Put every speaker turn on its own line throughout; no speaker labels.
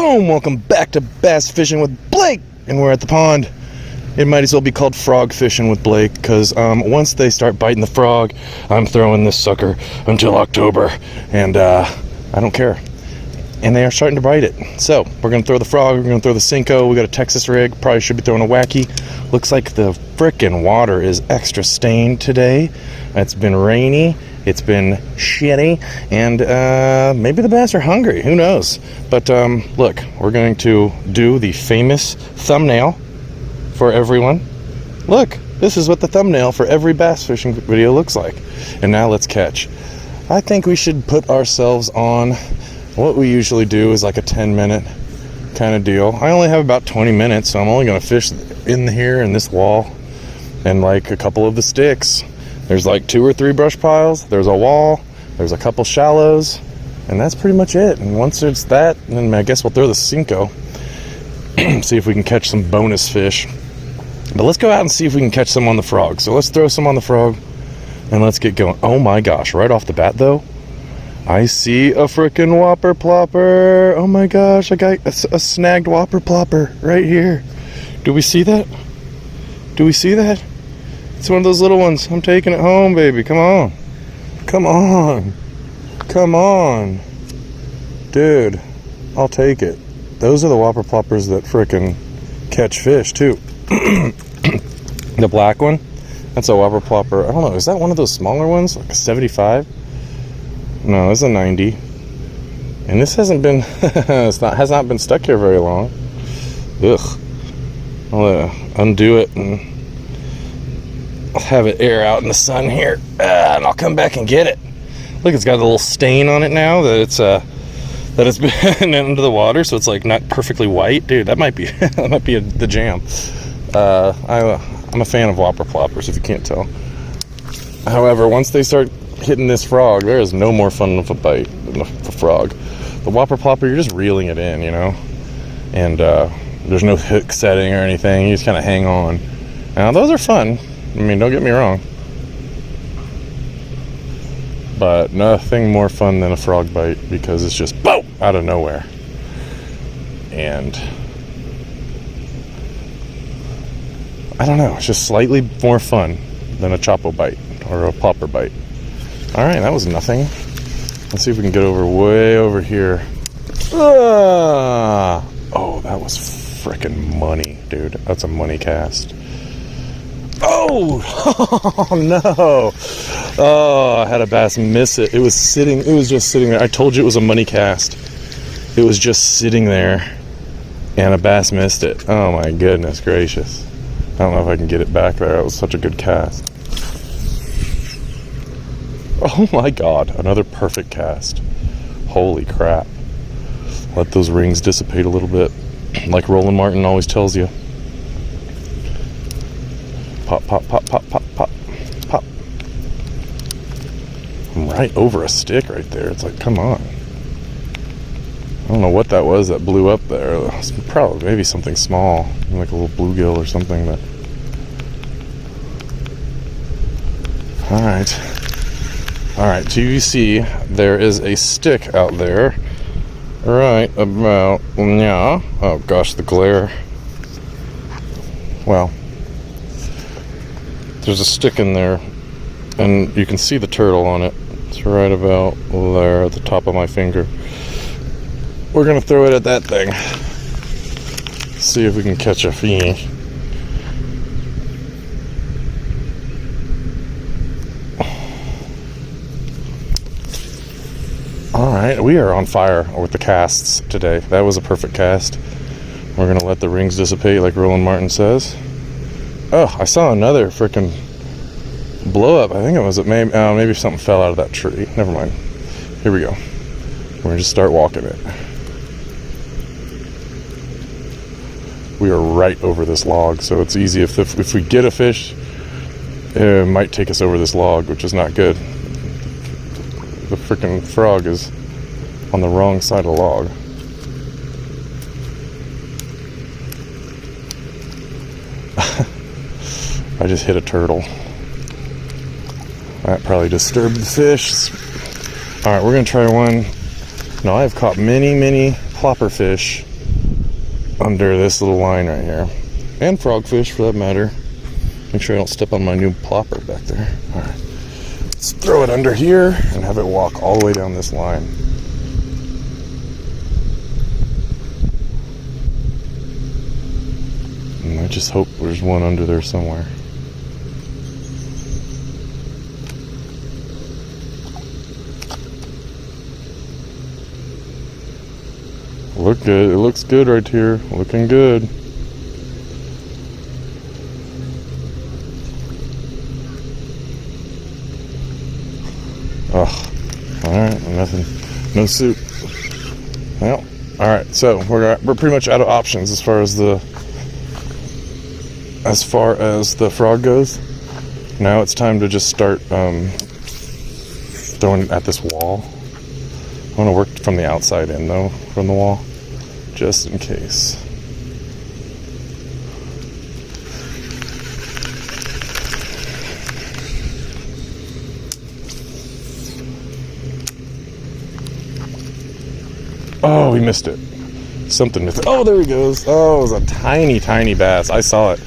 Boom! Welcome back to Bass Fishing with Blake, and we're at the pond. It might as well be called frog fishing with Blake, because once they start biting the frog, I'm throwing this sucker until October, and I don't care. And they are starting to bite it. So we're gonna throw the frog, we're gonna throw the Senko. We got a Texas rig, probably should be throwing a wacky. Looks like the frickin' water is extra stained today. It's been rainy, it's been shitty, and maybe the bass are hungry, who knows. But look, we're going to do the famous thumbnail for everyone. Look, this is what the thumbnail for every bass fishing video looks like. And now let's catch. I think we should put ourselves on what we usually do is like a 10-minute kind of deal. I only have about 20 minutes, so I'm only going to fish in here in this wall and like a couple of the sticks. There's like 2 or 3 brush piles, there's a wall, there's a couple shallows, and that's pretty much it. And once it's that, then I guess we'll throw the Senko, see if we can catch some bonus fish. But let's go out and see if we can catch some on the frog. So let's throw some on the frog and let's get going. Oh my gosh, right off the bat though, I see a freaking whopper plopper. Oh my gosh, I got a snagged whopper plopper right here. Do we see that? Do we see that? It's one of those little ones. I'm taking it home, baby. Come on. Come on. Come on. Dude, I'll take it. Those are the whopper ploppers that frickin' catch fish too. The black one, that's a whopper plopper. I don't know, is that one of those smaller ones? Like a 75? No, it's a 90. And this hasn't been has not been stuck here very long. Ugh. I'll undo it and I'll have it air out in the sun here, and I'll come back and get it. Look, it's got a little stain on it now that it's been into the water, so it's like not perfectly white. Dude, that might be the jam. I'm a fan of whopper ploppers, if you can't tell. However, once they start hitting this frog, there is no more fun of a bite than the frog. The whopper plopper, you're just reeling it in, you know, and there's no hook setting or anything. You just kind of hang on. Now those are fun. I mean, don't get me wrong, but nothing more fun than a frog bite, because it's just boom out of nowhere. And I don't know, it's just slightly more fun than a choppo bite or a plopper bite. All right, that was nothing. Let's see if we can get way over here. Oh, that was freaking money, dude. That's a money cast. Oh, oh no. Oh, I had a bass miss it. It was just sitting there. I told you it was a money cast. It was just sitting there and a bass missed it. Oh my goodness gracious. I don't know if I can get it back there. That was such a good cast. Oh my god, another perfect cast. Holy crap. Let those rings dissipate a little bit, like Roland Martin always tells you. Pop, pop, pop, pop, pop, pop, pop. I'm right over a stick right there. It's like, come on. I don't know what that was that blew up there. It's probably maybe something small, like a little bluegill or something. But all right. So you see, there is a stick out there, right about now. Oh gosh, the glare. Well, there's a stick in there, and you can see the turtle on it. It's right about there at the top of my finger. We're gonna throw it at that thing. See if we can catch a fish. Alright, we are on fire with the casts today. That was a perfect cast. We're gonna let the rings dissipate like Roland Martin says. Oh, I saw another freaking blow up. I think it was maybe something fell out of that tree. Never mind. Here we go. We're gonna just start walking it. We are right over this log, so it's easy. If we get a fish, it might take us over this log, which is not good. The freaking frog is on the wrong side of the log. I just hit a turtle. That probably disturbed the fish. Alright, we're going to try one. Now, I've caught many plopper fish under this little line right here. And frogfish for that matter. Make sure I don't step on my new plopper back there. Alright. Let's throw it under here and have it walk all the way down this line. And I just hope there's one under there somewhere. Look good. It looks good right here. Looking good. Oh, alright, nothing, no soup. Well, alright, so we're pretty much out of options as far as the frog goes. Now it's time to just start throwing it at this wall. I want to work from the outside in though, from the wall, just in case. Oh, we missed it. Something missed it. Oh, there he goes. Oh, it was a tiny, tiny bass. I saw it.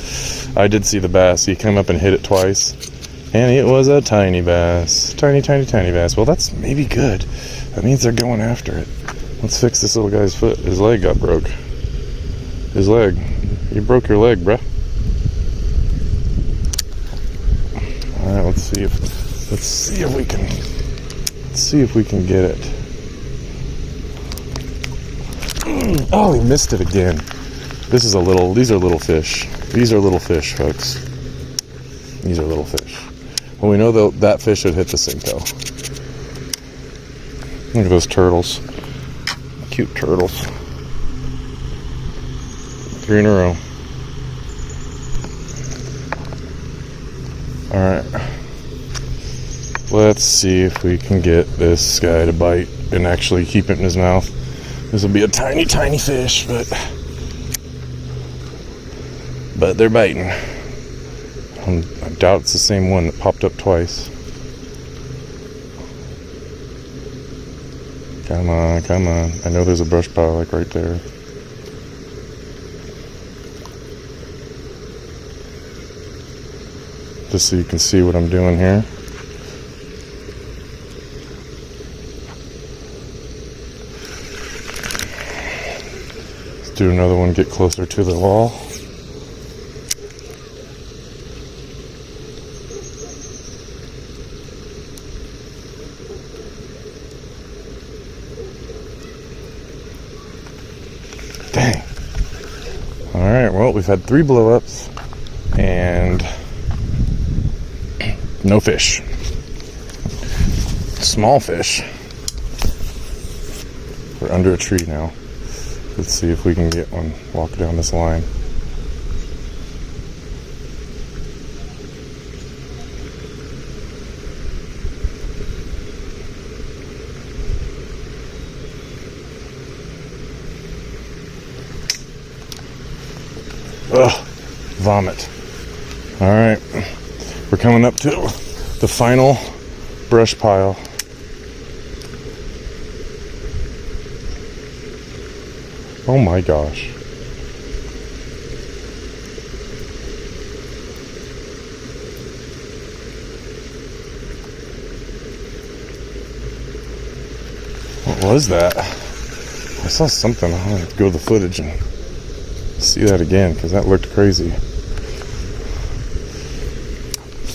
I did see the bass. He came up and hit it twice. And it was a tiny bass. Tiny, tiny, tiny bass. Well, that's maybe good. That means they're going after it. Let's fix this little guy's foot. His leg got broke. His leg. You broke your leg, bruh. Alright, let's see if we can get it. Oh, he missed it again. These are little fish. These are little fish, folks. These are little fish. Well, we know that fish should hit the Senko. Look at those turtles. Cute turtles. 3 in a row. Alright. Let's see if we can get this guy to bite and actually keep it in his mouth. This will be a tiny, tiny fish, but they're biting. I doubt it's the same one that popped up twice. Come on, come on. I know there's a brush pile like right there. Just so you can see what I'm doing here. Do another one, get closer to the wall. Dang. Alright, well, we've had 3 blow-ups and no fish. Small fish. We're under a tree now. Let's see if we can get one. Walk down this line. Ugh, vomit. Alright, we're coming up to the final brush pile. Oh my gosh. What was that? I saw something. I'll have to go to the footage and see that again because that looked crazy.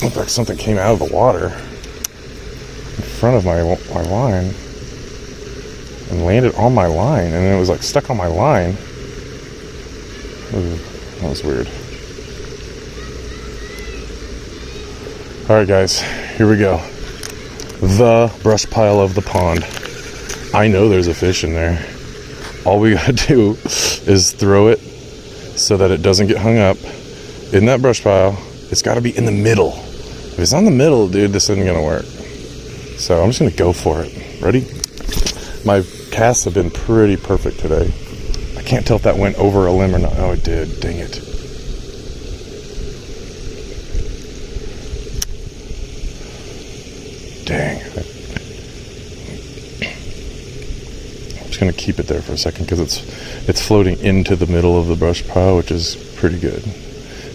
Looked like something came out of the water in front of my line and landed on my line, and then it was like stuck on my line. Ooh, that was weird. Alright guys, here we go. The brush pile of the pond. I know there's a fish in there. All we gotta do is throw it so that it doesn't get hung up in that brush pile. It's gotta be in the middle. If it's on the middle, dude, this isn't gonna work. So I'm just gonna go for it. Ready? My casts have been pretty perfect today. I can't tell if that went over a limb or not. Oh, it did. Dang it. Dang. I'm just going to keep it there for a second because it's floating into the middle of the brush pile, which is pretty good.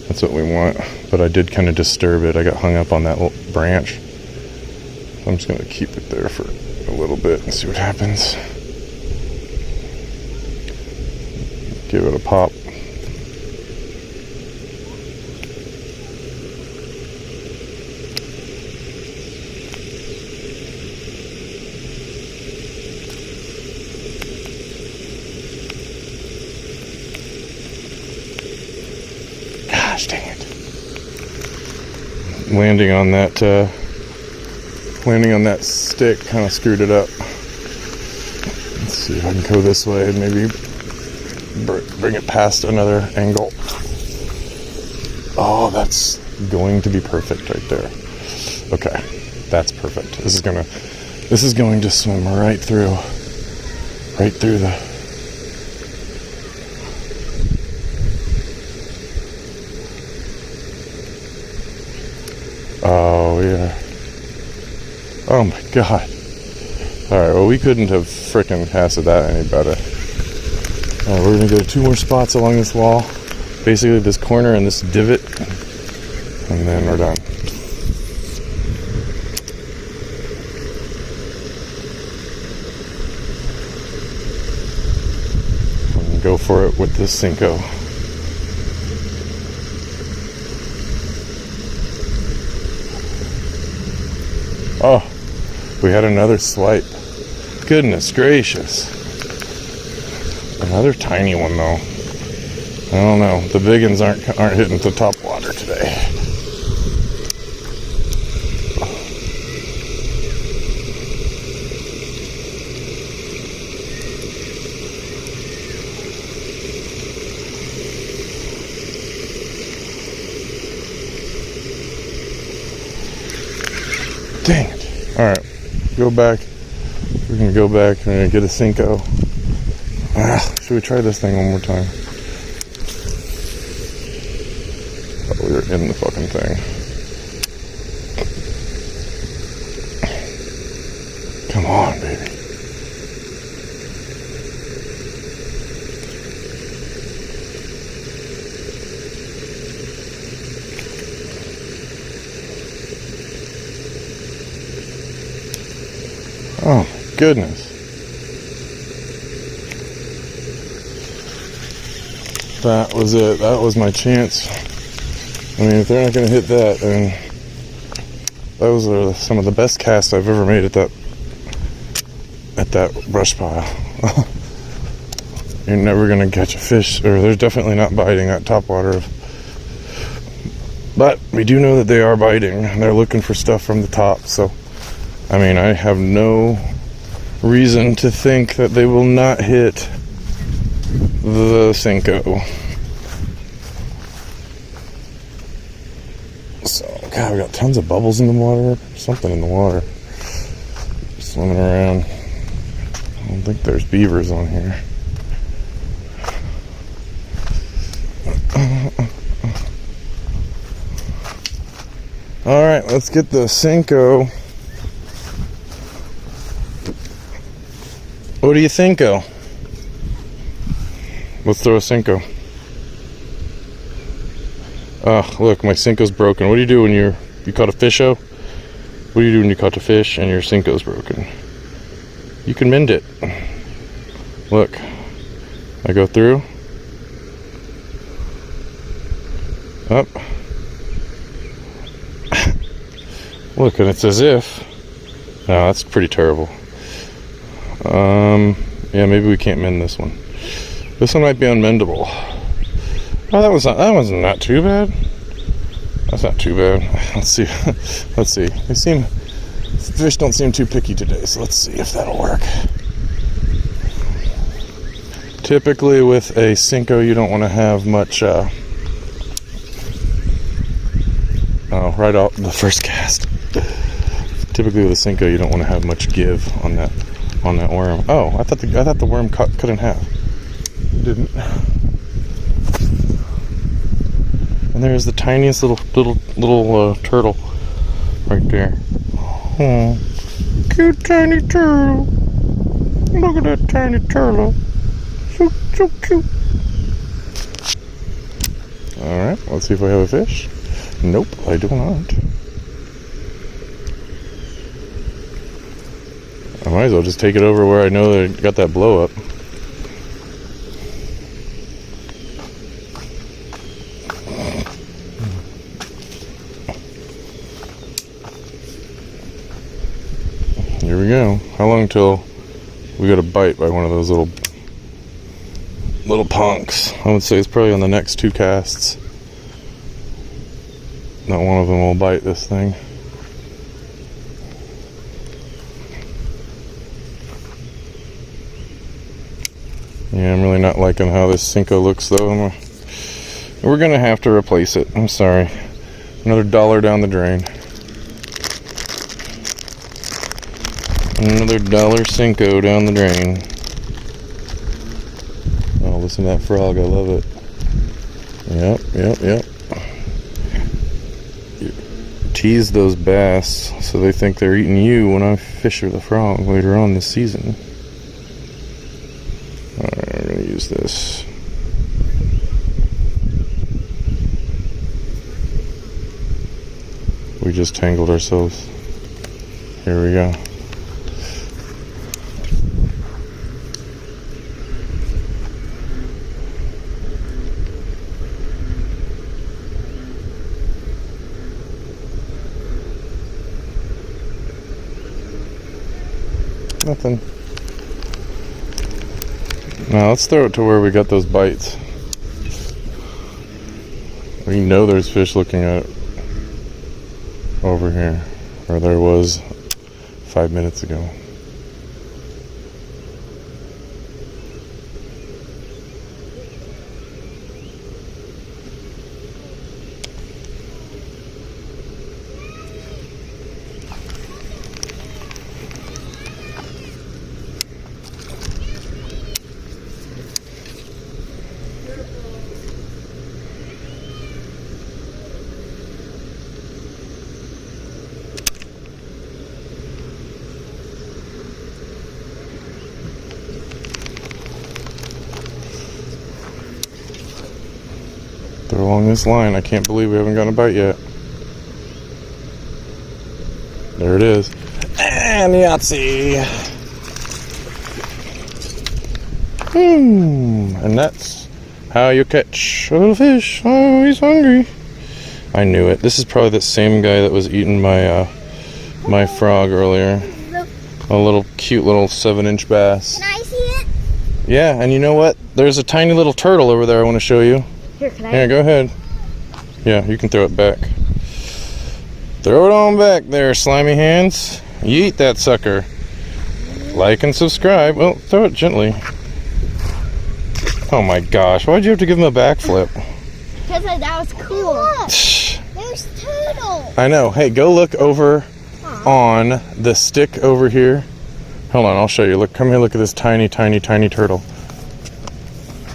That's what we want. But I did kind of disturb it. I got hung up on that little branch. So I'm just going to keep it there for a little bit and see what happens. Give it a pop. Gosh dang it. Landing on that stick kind of screwed it up. Let's see if I can go this way and maybe bring it past another angle. Oh, that's going to be perfect right there. Okay, that's perfect. This is going to swim right through the. Oh yeah. Oh my god. Alright, well we couldn't have frickin' casted that any better. Alright, we're gonna go 2 more spots along this wall. Basically this corner and this divot. And then we're done. And go for it with this Senko. Oh, we had another swipe. Goodness gracious. Another tiny one though. I don't know. The big ones aren't hitting the top water today. Dang it. Alright, go back. We're going to go back and we're going to get a Senko. Should we try this thing one more time? Oh, we were in the fucking thing. Come on, baby. Oh, goodness. That was it. That was my chance. I mean, if they're not going to hit that, then those are some of the best casts I've ever made at that brush pile. You're never going to catch a fish, or they're definitely not biting that top water. But we do know that they are biting, and they're looking for stuff from the top, so I mean, I have no reason to think that they will not hit the Senko. So, God, we got tons of bubbles in the water. Something in the water. Swimming around. I don't think there's beavers on here. Alright, let's get the Senko. What do you think, oh? Let's throw a Senko. Look, my Senko's broken. What do you do when you caught a fish, oh? What do you do when you caught a fish and your Senko's broken? You can mend it. Look, I go through. Up. Look, and it's as if. No, that's pretty terrible. Yeah, maybe we can't mend this one. This one might be unmendable. Oh, that wasn't not too bad. That's not too bad. Let's see. Let's see. Fish don't seem too picky today, so let's see if that'll work. Typically with a Senko, you don't want to have much, right off the first cast. Typically with a Senko, you don't want to have much give on that worm. Oh, I thought the worm cut in half. It didn't. And there's the tiniest little turtle right there. Oh, cute tiny turtle. Look at that tiny turtle. So cute. Alright, let's see if I have a fish. Nope, I do not. I might as well just take it over where I know they got that blow up. Here we go. How long till we got a bite by one of those little punks? I would say it's probably on the next 2 casts. Not one of them will bite this thing. Yeah, I'm really not liking how this Senko looks though. We're gonna have to replace it. I'm sorry. Another $1 down the drain. Another $1 Senko down the drain. Oh, listen to that frog. I love it. Yep. You tease those bass so they think they're eating you when I fish the frog later on this season. Alright, I'm going to use this. We just tangled ourselves. Here we go. Nothing. Now let's throw it to where we got those bites. We know there's fish looking at it over here, or there was 5 minutes ago. Throw along this line. I can't believe we haven't gotten a bite yet. There it is. And Yahtzee! And that's how you catch a little fish. Oh, he's hungry. I knew it. This is probably the same guy that was eating my my frog earlier. A little cute little 7-inch bass.
Can I see it?
Yeah, and you know what? There's a tiny little turtle over there I want to show you.
Here, can I?
Yeah, go ahead. Yeah, you can throw it back. Throw it on back there, slimy hands. You eat that sucker. Like and subscribe. Well, throw it gently. Oh my gosh, why'd you have to give him a backflip?
Because that was cool. Look, there's turtle.
I know. Hey, go look over on the stick over here. Hold on, I'll show you. Look, come here, look at this tiny, tiny, tiny turtle.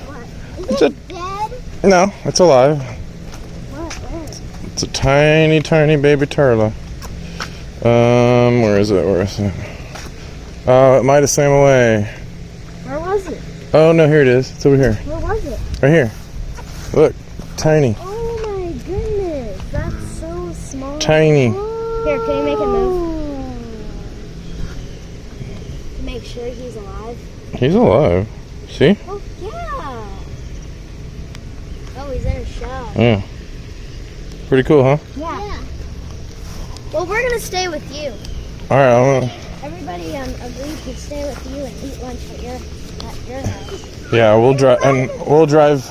What? Is it dead?
No, it's alive.
Where?
It's a tiny, tiny baby turtle. Where is it? Where is it? Oh, it might have swam away.
Where was it?
Oh, no, here it is. It's over here.
Where was it?
Right here. Look, tiny.
Oh my goodness, that's so small.
Tiny.
Here, can you make it move? Make sure he's alive.
He's alive. See?
Oh, yeah. Oh, he's in a shell.
Yeah. Pretty cool, huh?
Yeah. Well, we're going to stay with you.
All right, I'm gonna...
Everybody agreed to stay with you and eat lunch at your house.
Yeah, we'll drive, and we'll drive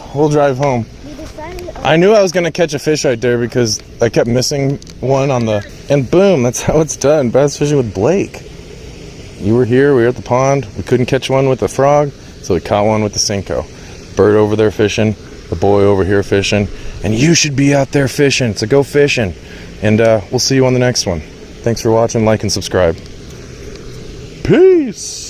home.
We decided.
I knew I was gonna catch a fish right there because I kept missing one on the, and boom, that's how it's done. Bass fishing with Blake. You were here, we were at the pond. We couldn't catch one with the frog, so we caught one with the Senko. Bird over there fishing, the boy over here fishing, and you should be out there fishing. So go fishing, and we'll see you on the next one. Thanks for watching. Like and subscribe. Peace.